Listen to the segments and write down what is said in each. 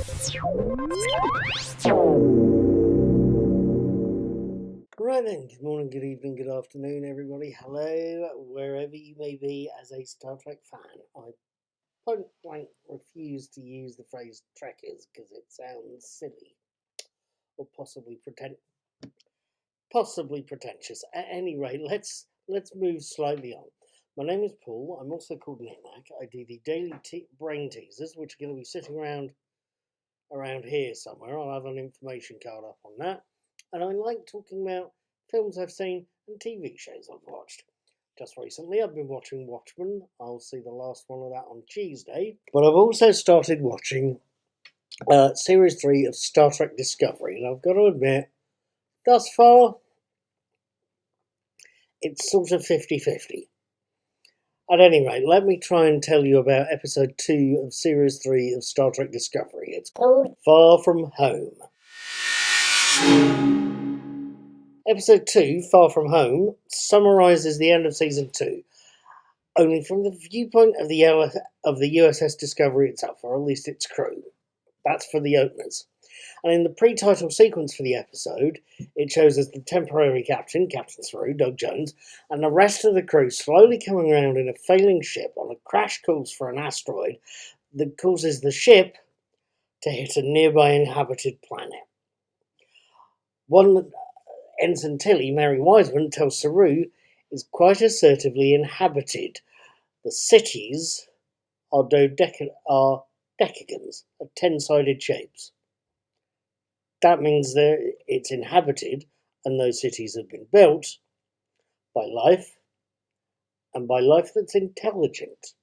Right then, good morning, good evening, good afternoon, everybody. Hello, wherever you may be as a Star Trek fan. I point blank refuse to use the phrase Trekkers because it sounds silly or possibly pretentious. At any rate, let's move slightly on. My name is Paul. I'm also called Knickknack. I do the daily brain teasers, which are going to be sitting around here somewhere. I'll have an information card up on that. And I like talking about films I've seen and TV shows I've watched. Just recently, I've been watching Watchmen. I'll see the last one of that on Tuesday. But I've also started watching Series 3 of Star Trek Discovery. And I've got to admit, thus far, it's sort of 50-50. At any rate, let me try and tell you about Episode 2 of Series 3 of Star Trek Discovery. It's called Far From Home. Episode 2, Far From Home, summarises the end of Season 2, only from the viewpoint of the USS Discovery itself, or at least its crew. That's for the openers. And in the pre-title sequence for the episode, it shows us the temporary captain, Captain Saru, Doug Jones, and the rest of the crew slowly coming around in a failing ship on a crash course for an asteroid that causes the ship to hit a nearby inhabited planet. One Ensign Tilly, Mary Wiseman, tells Saru is quite assertively inhabited. The cities are decagons, of 10-sided shapes. That means that it's inhabited, and those cities have been built by life, and by life that's intelligent.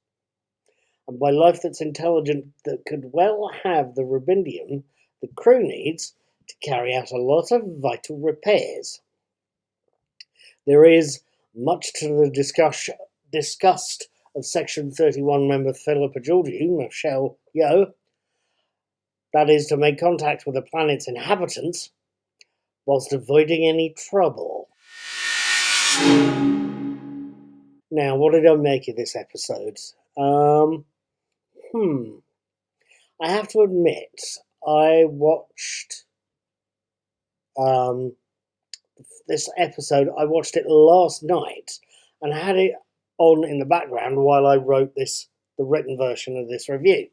And by life that's intelligent that could well have the rubidium the crew needs to carry out a lot of vital repairs. There is, much to the disgust of Section 31 member Philippa Georgiou, Michelle Yeoh, that is to make contact with the planet's inhabitants whilst avoiding any trouble. Now, what did I make of this episode? I have to admit, I watched this episode, I watched it last night and had it on in the background while I wrote the written version of this review.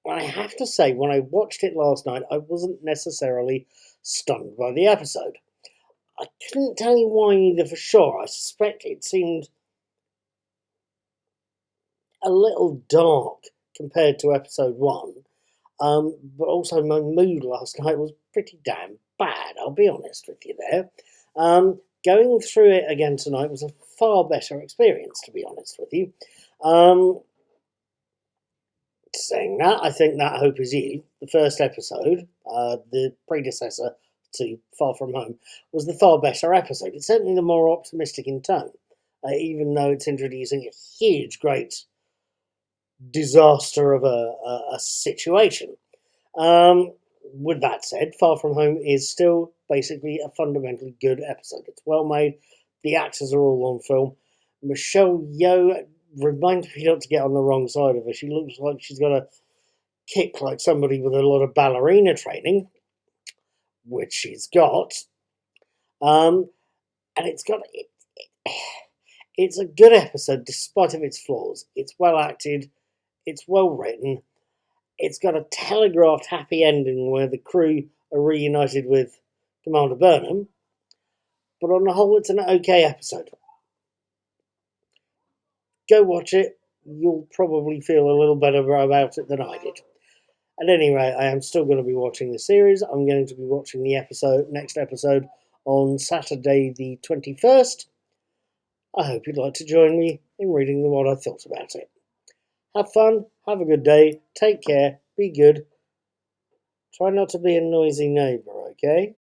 I have to say, when I watched it last night, I wasn't necessarily stunned by the episode. I couldn't tell you why either for sure. I suspect it seemed a little dark compared to episode 1. But also my mood last night was pretty damn bad, I'll be honest with you there. Going through it again tonight was a far better experience, to be honest with you. Saying that, I think That Hope Is You, the first episode, the predecessor to Far From Home, was the far better episode. It's certainly the more optimistic in tone, even though it's introducing a huge, great disaster of a situation. With that said, Far From Home is still basically a fundamentally good episode. It's well made. The actors are all on film. Michelle Yeoh reminds me not to get on the wrong side of her. She looks like she's got a kick like somebody with a lot of ballerina training, which she's got. And it's a good episode despite of its flaws. It's well acted. It's well written. It's got a telegraphed happy ending where the crew are reunited with Commander Burnham. But on the whole, it's an okay episode. Go watch it. You'll probably feel a little better about it than I did. At any rate, I am still going to be watching the series. I'm going to be watching the next episode on Saturday the 21st. I hope you'd like to join me in reading what I thought about it. Have fun, have a good day, take care, be good. Try not to be a noisy neighbour, okay?